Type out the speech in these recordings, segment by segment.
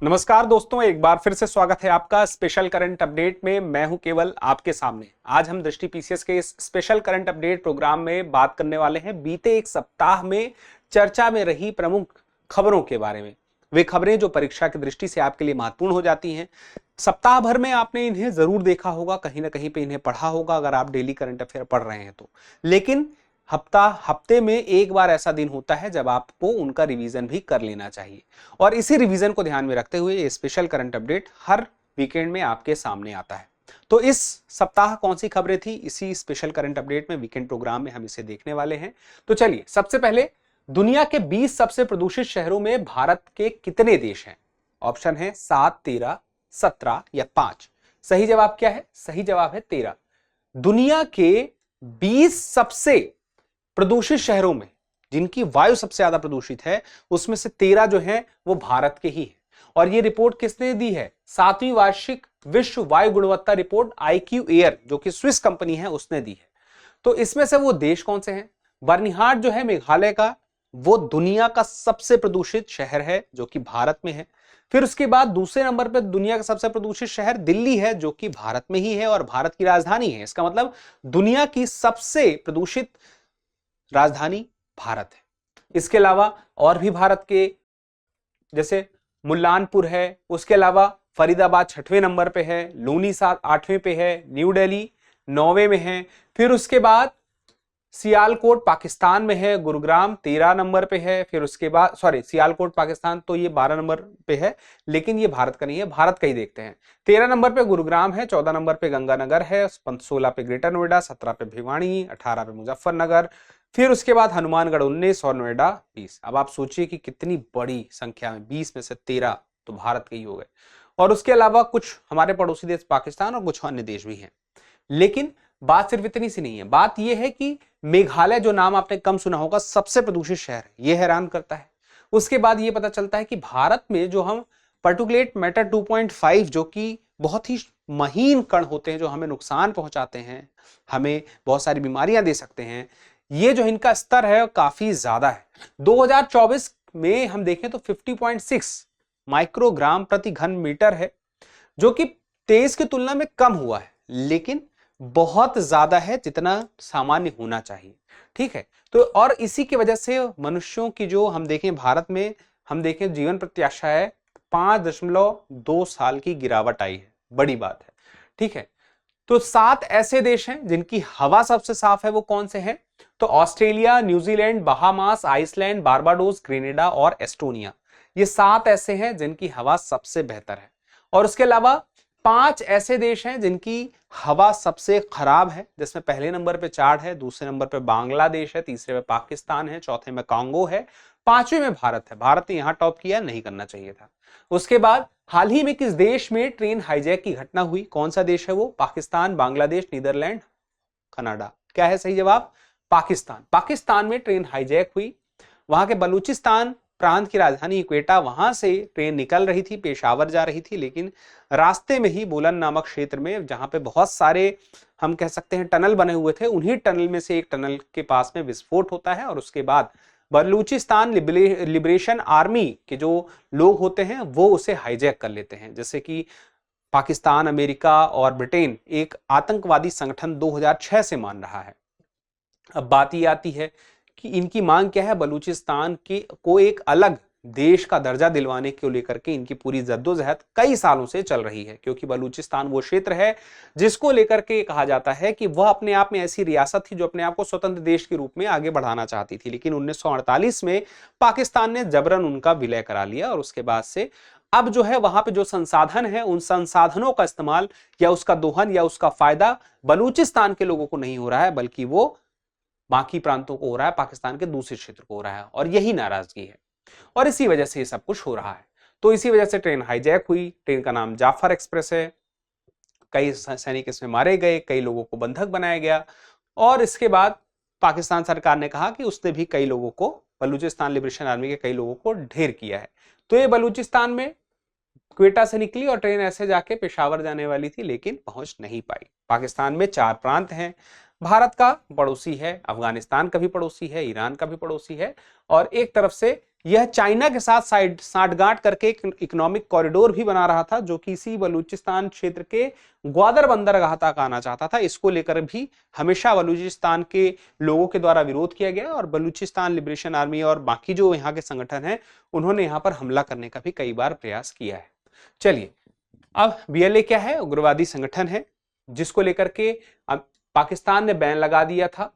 नमस्कार दोस्तों, एक बार फिर से स्वागत है आपका स्पेशल करंट अपडेट में। मैं हूं केवल आपके सामने। आज हम दृष्टि पीसीएस के इस स्पेशल करंट अपडेट प्रोग्राम में बात करने वाले हैं बीते एक सप्ताह में चर्चा में रही प्रमुख खबरों के बारे में। वे खबरें जो परीक्षा की दृष्टि से आपके लिए महत्वपूर्ण हो जाती हैं। सप्ताह भर में आपने इन्हें जरूर देखा होगा, कहीं ना कहीं पे इन्हें पढ़ा होगा अगर आप डेली करंट अफेयर पढ़ रहे हैं तो। लेकिन हफ्ते में एक बार ऐसा दिन होता है जब आपको उनका रिवीजन भी कर लेना चाहिए, और इसी रिवीजन को ध्यान में रखते हुए ये स्पेशल करंट अपडेट हर वीकेंड में आपके सामने आता है। तो इस सप्ताह कौन सी खबरें थी, इसी स्पेशल करंट अपडेट में वीकेंड प्रोग्राम में हम इसे देखने वाले हैं। तो चलिए, सबसे पहले दुनिया के 20 सबसे प्रदूषित शहरों में भारत के कितने देश हैं? ऑप्शन है 7, 13, 17 या 5। सही जवाब क्या है? सही जवाब है 13। दुनिया के 20 सबसे प्रदूषित शहरों में जिनकी वायु सबसे ज्यादा प्रदूषित है, उसमें से 13 जो हैं वो भारत के ही हैं। और ये रिपोर्ट किसने दी है? 7वीं वार्षिक विश्व वायु गुणवत्ता रिपोर्ट IQ एयर, जो कि स्विस कंपनी है, उसने दी है। तो इसमें से वो देश कौन से हैं? बर्निहाट जो है मेघालय का, वो दुनिया का सबसे प्रदूषित शहर है जो कि भारत में है। फिर उसके बाद दूसरे नंबर पर दुनिया का सबसे प्रदूषित शहर दिल्ली है, जो कि भारत में ही है और भारत की राजधानी है। इसका मतलब दुनिया की सबसे प्रदूषित राजधानी भारत है। इसके अलावा और भी भारत के, जैसे मुल्लानपुर है, उसके अलावा फरीदाबाद 6वें नंबर पे है, लूनी 8वें पे है, न्यू दिल्ली 9वें में है। फिर उसके बाद सियालकोट पाकिस्तान में है, गुरुग्राम 13 नंबर पे है। फिर उसके बाद सियालकोट पाकिस्तान तो ये 12 नंबर पे है, लेकिन ये भारत का नहीं है, भारत का ही देखते हैं। 13 नंबर पे गुरुग्राम है, 14 नंबर पे गंगानगर है, 16 पे ग्रेटर नोएडा, 17 पे भिवानी, 18 पे मुजफ्फरनगर। फिर उसके बाद हनुमानगढ़ 19 और नोएडा 20। अब आप सोचिए कि कितनी बड़ी संख्या में 20 में से 13 तो भारत के ही हो गए। और उसके अलावा कुछ हमारे पड़ोसी देश पाकिस्तान और कुछ अन्य देश भी हैं। लेकिन बात सिर्फ इतनी सी नहीं है, बात यह है कि मेघालय, जो नाम आपने कम सुना होगा, सबसे प्रदूषित शहर, यह हैरान करता है। उसके बाद यह पता चलता है कि भारत में जो हम पार्टिकुलेट मैटर 2.5, जो कि बहुत ही महीन कण होते हैं जो हमें नुकसान पहुंचाते हैं, हमें बहुत सारी बीमारियां दे सकते हैं, ये जो इनका स्तर है काफी ज्यादा है। 2024 में हम देखें तो 50.6 माइक्रोग्राम प्रति घन मीटर है, जो कि 23 की तुलना में कम हुआ है, लेकिन बहुत ज्यादा है जितना सामान्य होना चाहिए। ठीक है, तो और इसी की वजह से मनुष्यों की, जो हम देखें भारत में, हम देखें जीवन प्रत्याशा है 5.2 साल की गिरावट आई है। बड़ी बात है। ठीक है, तो 7 ऐसे देश हैं जिनकी हवा सबसे साफ है। वो कौन से हैं? तो Australia, New Zealand, Bahamas, Iceland, Barbados, Grenada और एस्टोनिया। ये 7 ऐसे हैं जिनकी हवा सबसे बेहतर है। और उसके अलावा 5 ऐसे देश हैं जिनकी हवा सबसे खराब है, जिसमें पहले नंबर पे चाड है, दूसरे नंबर पे बांग्लादेश है, तीसरे में पाकिस्तान है, चौथे में कांगो है, 5वें में भारत है। भारत ने यहां टॉप किया, नहीं करना चाहिए था। उसके बाद हाल ही में किस देश में ट्रेन हाईजैक की घटना हुई? कौन सा देश है वो? Pakistan, Bangladesh, Netherland, Canada. क्या है सही जवाब? पाकिस्तान। पाकिस्तान में ट्रेन हाईजैक हुई। वहां के बलूचिस्तान प्रांत की राजधानी क्वेटा, वहां से ट्रेन निकल रही थी, पेशावर जा रही थी, लेकिन रास्ते में ही बोलन नामक क्षेत्र में, जहां पे बहुत सारे हम कह सकते हैं टनल बने हुए थे, उन्हीं टनल में से एक टनल के पास में विस्फोट होता है। और उसके बाद बलूचिस्तान लिबरेशन आर्मी के जो लोग होते हैं वो उसे हाईजैक कर लेते हैं। जैसे कि पाकिस्तान, अमेरिका और ब्रिटेन एक आतंकवादी संगठन 2006 से मान रहा है। अब बात ये आती है कि इनकी मांग क्या है? बलूचिस्तान को एक अलग देश का दर्जा दिलवाने को लेकर के इनकी पूरी जद्दोजहद कई सालों से चल रही है, क्योंकि बलूचिस्तान वो क्षेत्र है जिसको लेकर के कहा जाता है कि वह अपने आप में ऐसी रियासत थी जो अपने आप को स्वतंत्र देश के रूप में आगे बढ़ाना चाहती थी, लेकिन 1948 में पाकिस्तान ने जबरन उनका विलय करा लिया। और उसके बाद से अब जो है वहां पे जो संसाधन है, उन संसाधनों का इस्तेमाल या उसका दोहन या उसका फायदा बलूचिस्तान के लोगों को नहीं हो रहा है, बल्कि वो बाकी प्रांतों को हो रहा है, पाकिस्तान के दूसरे क्षेत्र को हो रहा है। और यही नाराजगी है, और इसी वजह से ये सब कुछ हो रहा है। तो इसी वजह से ट्रेन हाईजैक हुई। ट्रेन का नाम जाफर एक्सप्रेस है। कई सैनिक इसमें मारे गए, कई लोगों को बंधक बनाया गया। और इसके बाद पाकिस्तान सरकार ने कहा कि उसने भी कई लोगों को, बलूचिस्तान लिबरेशन आर्मी के कई लोगों को ढेर किया है। तो ये बलूचिस्तान में क्वेटा से निकली और ट्रेन ऐसे जाके पेशावर जाने वाली थी, लेकिन पहुंच नहीं पाई। पाकिस्तान में 4 प्रांत हैं, भारत का पड़ोसी है, अफगानिस्तान का भी पड़ोसी है, ईरान का भी पड़ोसी है, और एक तरफ से यह चाइना के साथ साठगांठ करके एक इकोनॉमिक कॉरिडोर भी बना रहा था, जो कि इसी बलूचिस्तान क्षेत्र के ग्वादर बंदरगाह तक आना चाहता था। इसको लेकर भी हमेशा बलूचिस्तान के लोगों के द्वारा विरोध किया गया, और बलूचिस्तान लिबरेशन आर्मी और बाकी जो यहाँ के संगठन हैं उन्होंने यहाँ पर हमला करने का भी कई बार प्रयास किया है। चलिए, अब बीएलए क्या है? उग्रवादी संगठन है, जिसको लेकर के पाकिस्तान ने बैन लगा दिया था,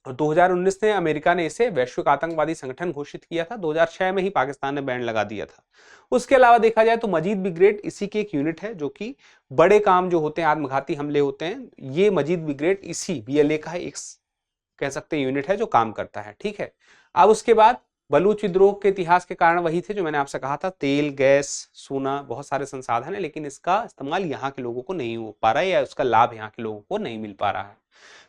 और 2019 में अमेरिका ने इसे वैश्विक आतंकवादी संगठन घोषित किया था। 2006 में ही पाकिस्तान ने बैन लगा दिया था। उसके अलावा देखा जाए तो मजीद ब्रिगेड इसी की एक यूनिट है, जो कि बड़े काम जो होते हैं, आत्मघाती हमले होते हैं, ये मजीद ब्रिगेड इसी बीएलए का एक कह सकते हैं यूनिट है जो काम करता है। ठीक है, अब उसके बाद बलूच विद्रोह के इतिहास के कारण वही थे जो मैंने आपसे कहा था, तेल, गैस, सोना, बहुत सारे संसाधन है, लेकिन इसका इस्तेमाल यहाँ के लोगों को नहीं हो पा रहा है, या उसका लाभ यहाँ के लोगों को नहीं मिल पा रहा है।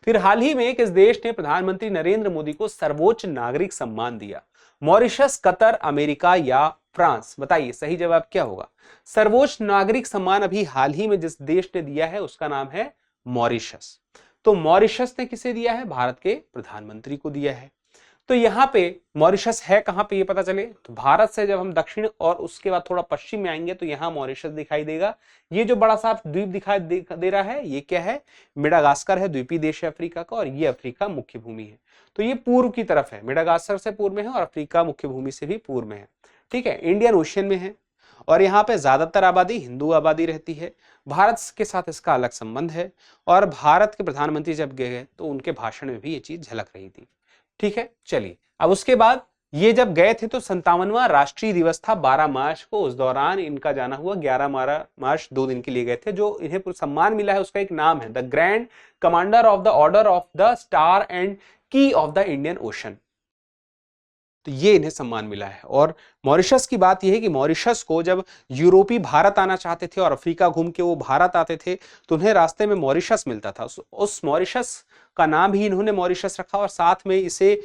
फिर हाल ही में किस देश ने प्रधानमंत्री नरेंद्र मोदी को सर्वोच्च नागरिक सम्मान दिया? मॉरिशस, कतर, अमेरिका या फ्रांस? बताइए सही जवाब क्या होगा। सर्वोच्च नागरिक सम्मान अभी हाल ही में जिस देश ने दिया है उसका नाम है मॉरिशस। तो मॉरिशस ने किसे दिया है? भारत के प्रधानमंत्री को दिया है। तो यहाँ पे मॉरिशस है कहां पे ये पता चले, तो भारत से जब हम दक्षिण और उसके बाद थोड़ा पश्चिम में आएंगे तो यहाँ मॉरिशस दिखाई देगा। ये जो बड़ा सा द्वीप दिखाई दे रहा है, ये क्या है? मेडागास्कर है, द्वीपी देश है अफ्रीका का, और ये अफ्रीका मुख्य भूमि है। तो ये पूर्व की तरफ है, मेडागास्कर से पूर्व में है और अफ्रीका मुख्य भूमि से भी पूर्व में है। ठीक है, इंडियन ओशियन में है, और यहाँ पे ज्यादातर आबादी हिंदू आबादी रहती है। भारत के साथ इसका अलग संबंध है, और भारत के प्रधानमंत्री जब गए तो उनके भाषण में भी ये चीज झलक रही थी। ठीक है, चलिए, अब उसके बाद ये जब गए थे तो 57वां राष्ट्रीय दिवस था 12 मार्च को। उस दौरान इनका जाना हुआ 11 मार्च 2 दिन के लिए गए थे। जो इन्हें सम्मान मिला है उसका एक नाम है the grand commander of the order of the star and की ऑफ द इंडियन ओशन। तो ये इन्हें सम्मान मिला है। और मॉरिशस की बात यह है कि मॉरिशस को जब यूरोपी भारत आना चाहते थे और अफ्रीका घूम के वो भारत आते थे तो उन्हें रास्ते में मॉरिशस मिलता था। उस मॉरिशस का नाम भी इन्होंने मॉरिशस रखा, और साथ में इसे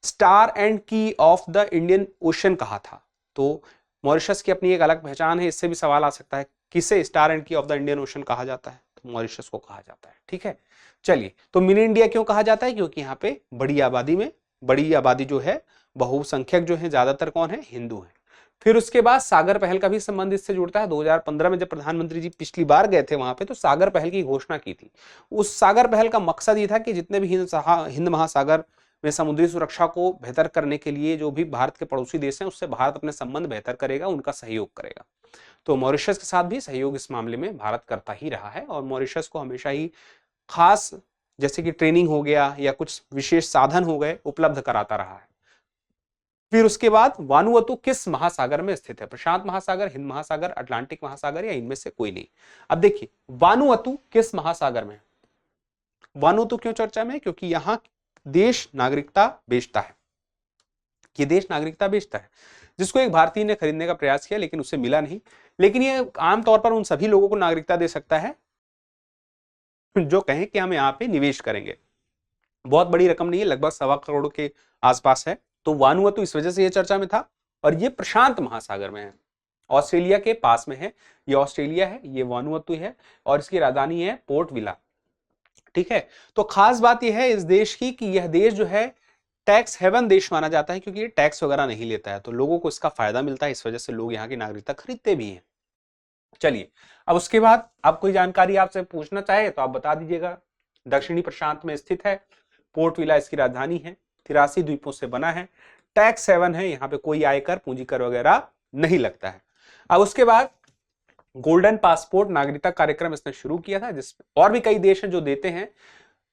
स्टार एंड की ऑफ द इंडियन ओशन कहा था। तो मॉरिशस की अपनी एक अलग पहचान है। इससे भी सवाल आ सकता है किसे स्टार एंड की ऑफ द इंडियन ओशन कहा जाता है? तो मॉरिशस को कहा जाता है। ठीक है, चलिए, तो मिनी इंडिया क्यों कहा जाता है? क्योंकि यहाँ पे बड़ी आबादी जो है, बहुसंख्यक जो है, ज्यादातर कौन है? हिंदू है। फिर उसके बाद सागर पहल का भी संबंध इससे जुड़ता है। 2015 में जब प्रधानमंत्री जी पिछली बार गए थे वहां पे, तो सागर पहल की घोषणा की थी। उस सागर पहल का मकसद ये था कि जितने भी हिंद महासागर में समुद्री सुरक्षा को बेहतर करने के लिए जो भी भारत के पड़ोसी देश हैं उससे भारत अपने संबंध बेहतर करेगा, उनका सहयोग करेगा। तो मॉरिशस के साथ भी सहयोग इस मामले में भारत करता ही रहा है, और मॉरिशस को हमेशा ही खास जैसे कि ट्रेनिंग हो गया या कुछ विशेष साधन हो गए उपलब्ध कराता रहा है। फिर उसके बाद वानुअतु किस महासागर में स्थित है? प्रशांत महासागर, हिंद महासागर, अटलांटिक महासागर, या इनमें से कोई नहीं? अब देखिए, वानुअतु किस महासागर में? वानुअतु क्यों चर्चा में है? क्योंकि यहां देश नागरिकता बेचता है। ये देश नागरिकता बेचता है, जिसको एक भारतीय ने खरीदने का प्रयास किया लेकिन उसे मिला नहीं। लेकिन ये आमतौर पर उन सभी लोगों को नागरिकता दे सकता है जो कहें कि हम यहाँ पे निवेश करेंगे। बहुत बड़ी रकम नहीं है, लगभग 1.25 करोड़ के आसपास है। तो वानुअतु इस वजह से ये चर्चा में था, और ये प्रशांत महासागर में है, ऑस्ट्रेलिया के पास में है। ये ऑस्ट्रेलिया है, ये वानुअतु है, और इसकी राजधानी है पोर्ट विला। ठीक है, तो खास बात यह है इस देश की कि यह देश जो है टैक्स हेवन देश माना जाता है, क्योंकि ये टैक्स वगैरह नहीं लेता है, तो लोगों को इसका फायदा मिलता है। इस वजह से लोग यहाँ की नागरिकता खरीदते भी हैं। चलिए, अब उसके बाद आप कोई जानकारी आपसे पूछना चाहे तो आप बता दीजिएगा। दक्षिणी प्रशांत में स्थित है, पोर्ट विला इसकी राजधानी है, 83 द्वीपों से बना है, टैक्स हेवन है, यहाँ पे कोई आयकर, पूंजीकर वगैरह नहीं लगता है। अब उसके बाद गोल्डन पासपोर्ट नागरिकता कार्यक्रम इसने शुरू किया था, जिसमें और भी कई देश हैं जो देते हैं,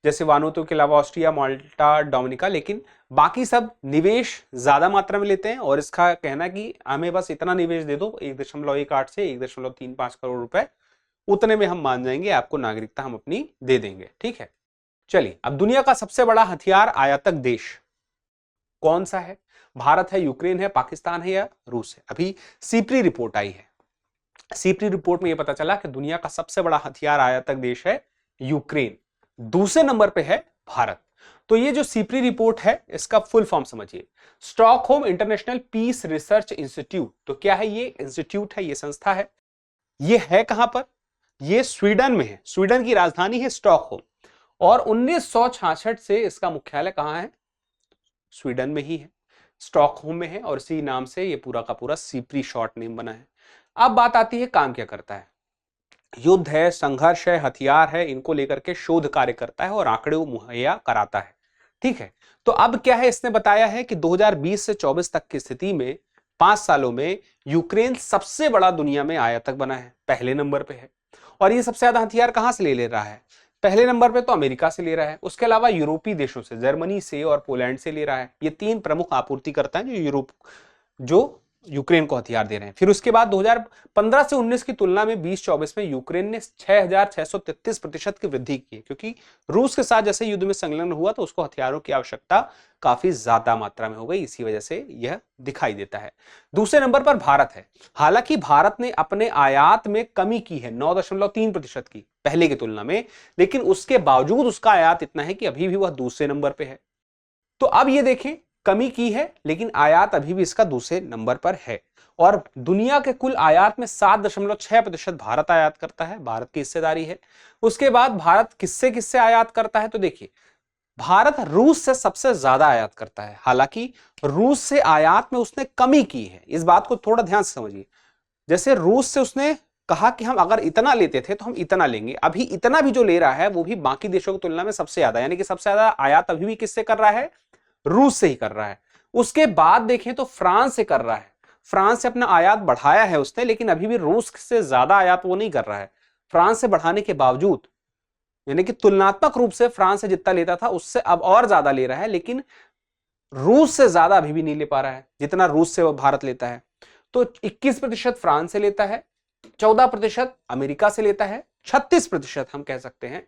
जैसे वानुअतु के अलावा ऑस्ट्रिया, माल्टा, डोमिनिका, लेकिन बाकी सब निवेश ज्यादा मात्रा में लेते हैं। और इसका कहना कि हमें बस इतना निवेश दे दो, 1.18 से 1.35 करोड़ रुपए, उतने में हम मान जाएंगे, आपको नागरिकता हम अपनी दे देंगे। ठीक है, चलिए, अब दुनिया का सबसे बड़ा हथियार आयातक देश कौन सा है? भारत है, यूक्रेन है, पाकिस्तान है, या रूस है? अभी सीप्री रिपोर्ट आई है। सीप्री रिपोर्ट में यह पता चला कि दुनिया का सबसे बड़ा हथियार आयातक देश है यूक्रेन, दूसरे नंबर पे है भारत। तो ये जो सीप्री रिपोर्ट है इसका फुल फॉर्म समझिए, Stockholm International Peace Research Institute. तो क्या है? ये इंस्टीट्यूट है, ये संस्था है। ये है कहां पर? ये स्वीडन में है, स्वीडन की राजधानी है स्टॉकहोम, और 1966 से इसका मुख्यालय कहाँ है? स्वीडन में ही है, स्टॉकहोम में है, और इसी नाम से ये पूरा का पूरा सीप्री शॉर्ट नेम बना है। अब बात आती है काम क्या करता है। युद्ध है, संघर्ष है, हथियार है, इनको लेकर के शोध कार्य करता है और आंकड़े मुहैया कराता है। ठीक है, तो अब क्या है, इसने बताया है कि 2020 से 24 तक की स्थिति में 5 सालों में यूक्रेन सबसे बड़ा दुनिया में आयातक बना है, पहले नंबर पे है। और ये सबसे ज्यादा हथियार कहां से ले रहा है? पहले नंबर पे तो अमेरिका से ले रहा है, उसके अलावा यूरोपीय देशों से, जर्मनी से और पोलैंड से ले रहा है। ये 3 प्रमुख आपूर्तिकर्ता हैं जो यूक्रेन को हथियार दे रहे हैं। फिर उसके बाद 2015 से 19 की तुलना में 20-24 में यूक्रेन ने 6,633% की वृद्धि की है, क्योंकि रूस के साथ जैसे युद्ध में संलग्न हुआ तो उसको हथियारों की आवश्यकता काफी ज्यादा मात्रा में हो गई, इसी वजह से यह दिखाई देता है। दूसरे नंबर पर भारत है। हालांकि भारत ने अपने आयात में कमी की है 9.3% की पहले की तुलना में, लेकिन उसके बावजूद उसका आयात इतना है कि अभी भी वह दूसरे नंबर पे है। तो अब ये देखें, कमी की है लेकिन आयात अभी भी इसका दूसरे नंबर पर है। और दुनिया के कुल आयात में 7.6% भारत आयात करता है, भारत की हिस्सेदारी है। उसके बाद भारत किससे किससे आयात करता है, तो देखिए भारत रूस से सबसे ज्यादा आयात करता है। हालांकि रूस से आयात में उसने कमी की है, इस बात को थोड़ा ध्यान से समझिए। जैसे रूस से उसने कहा कि हम अगर इतना लेते थे तो हम इतना लेंगे, अभी इतना भी जो ले रहा है वो भी बाकी देशों की तुलना में सबसे ज्यादा, यानी कि सबसे ज्यादा आयात अभी भी किससे कर रहा है? रूस से ही कर रहा है। उसके बाद देखें तो फ्रांस से कर रहा है, फ्रांस से अपना आयात बढ़ाया है उसने, लेकिन अभी भी रूस से ज्यादा आयात वो नहीं कर रहा है। फ्रांस से बढ़ाने के बावजूद, यानी कि तुलनात्मक रूप से फ्रांस से जितना लेता था उससे अब और ज्यादा ले रहा है, लेकिन रूस से ज्यादा अभी भी नहीं ले पा रहा है जितना रूस से वो भारत लेता है। तो 21% फ्रांस से लेता है, 14% अमेरिका से लेता है, 36% हम कह सकते हैं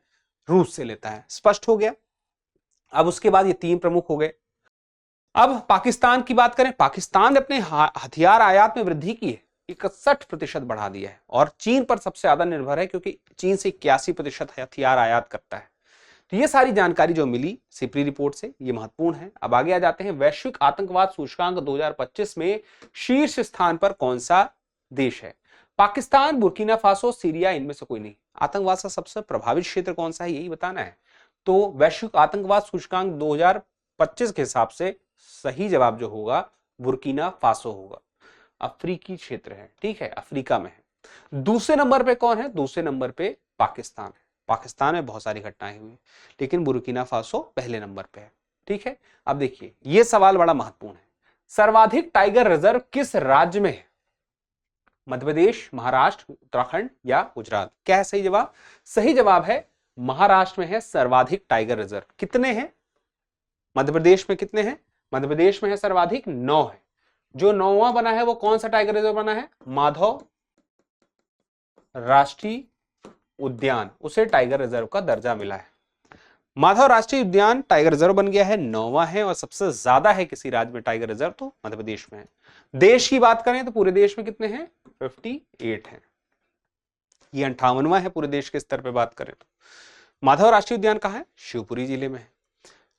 रूस से लेता है। स्पष्ट हो गया। अब उसके बाद ये 3 प्रमुख हो गए। अब पाकिस्तान की बात करें, पाकिस्तान ने अपने हथियार आयात में वृद्धि की है, 61% बढ़ा दिया है, और चीन पर सबसे ज्यादा निर्भर है क्योंकि चीन से 81% हथियार आयात करता है। तो ये सारी जानकारी जो मिली सिप्री रिपोर्ट से, ये महत्वपूर्ण है। अब आगे आ जाते हैं, वैश्विक आतंकवाद सूचकांक 2025 में शीर्ष स्थान पर कौन सा देश है? पाकिस्तान, बुर्किना फासो, सीरिया, इनमें से कोई नहीं। आतंकवाद का सबसे प्रभावित क्षेत्र कौन सा है, यही बताना है। तो वैश्विक आतंकवाद सूचकांक 2025 के हिसाब से सही जवाब जो होगा बुर्किना फासो होगा। अफ्रीकी क्षेत्र है, ठीक है, अफ्रीका में है। दूसरे नंबर पे कौन है? दूसरे नंबर पे पाकिस्तान है। पाकिस्तान में बहुत सारी घटनाएं हुई, लेकिन बुर्किना फासो पहले नंबर पे है। ठीक है, अब देखिए यह सवाल बड़ा महत्वपूर्ण है। सर्वाधिक टाइगर रिजर्व किस राज्य में है? मध्य प्रदेश, महाराष्ट्र, उत्तराखंड या गुजरात? क्या है सही जवाब? सही जवाब है महाराष्ट्र में है सर्वाधिक टाइगर रिजर्व। कितने हैं? मध्य प्रदेश में कितने हैं? मध्य प्रदेश में है सर्वाधिक 9 है। जो 9वां बना है वो कौन सा टाइगर रिजर्व बना है? माधव राष्ट्रीय उद्यान, उसे टाइगर रिजर्व का दर्जा मिला है। माधव राष्ट्रीय उद्यान टाइगर रिजर्व बन गया है, 9वां है, और सबसे ज्यादा है किसी राज्य में टाइगर रिजर्व तो मध्य प्रदेश में है। देश की बात करें तो पूरे देश में कितने हैं? 58 है। ये 58वां है पूरे देश के स्तर पे बात करें तो। माधव राष्ट्रीय उद्यान कहाँ है? शिवपुरी जिले में है।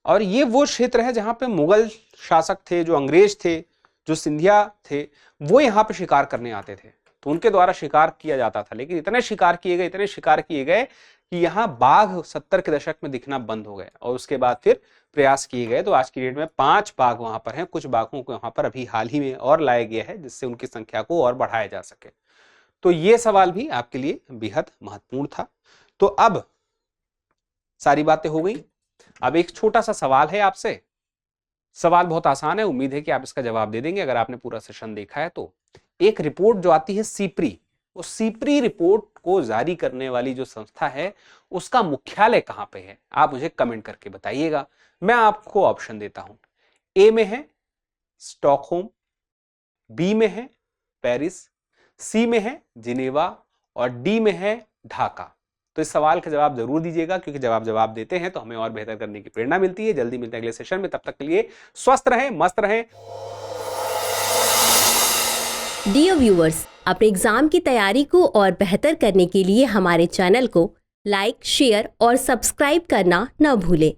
और ये वो क्षेत्र है जहां पे मुगल शासक थे, जो अंग्रेज थे, जो सिंधिया थे, वो यहाँ पे शिकार करने आते थे, तो उनके द्वारा शिकार किया जाता था। लेकिन इतने शिकार किए गए कि यहाँ बाघ 70 के दशक में दिखना बंद हो गए, और उसके बाद फिर प्रयास किए गए तो आज की डेट में 5 बाघ वहां पर हैं। कुछ बाघों को वहां पर अभी हाल ही में और लाया गया है जिससे उनकी संख्या को और बढ़ाया जा सके। तो ये सवाल भी आपके लिए बेहद महत्वपूर्ण था। तो अब सारी बातें हो गई। अब एक छोटा सा सवाल है आपसे। सवाल बहुत आसान है, उम्मीद है कि आप इसका जवाब दे देंगे अगर आपने पूरा सेशन देखा है तो। एक रिपोर्ट जो आती है सीप्री, वो सीप्री रिपोर्ट को जारी करने वाली जो संस्था है उसका मुख्यालय कहां पे है? आप मुझे कमेंट करके बताइएगा। मैं आपको ऑप्शन देता हूं। ए में है स्टॉकहोम, बी में है पेरिस, सी में है जिनेवा, और डी में है ढाका। तो इस सवाल का जवाब जरूर दीजिएगा, क्योंकि जब आप जवाब देते हैं तो हमें और बेहतर करने की प्रेरणा मिलती है। जल्दी मिलते हैं अगले सेशन में, तब तक के लिए स्वस्थ रहें, मस्त रहें। डियर व्यूअर्स, अपने एग्जाम की तैयारी को और बेहतर करने के लिए हमारे चैनल को लाइक, शेयर और सब्सक्राइब करना न भूलें।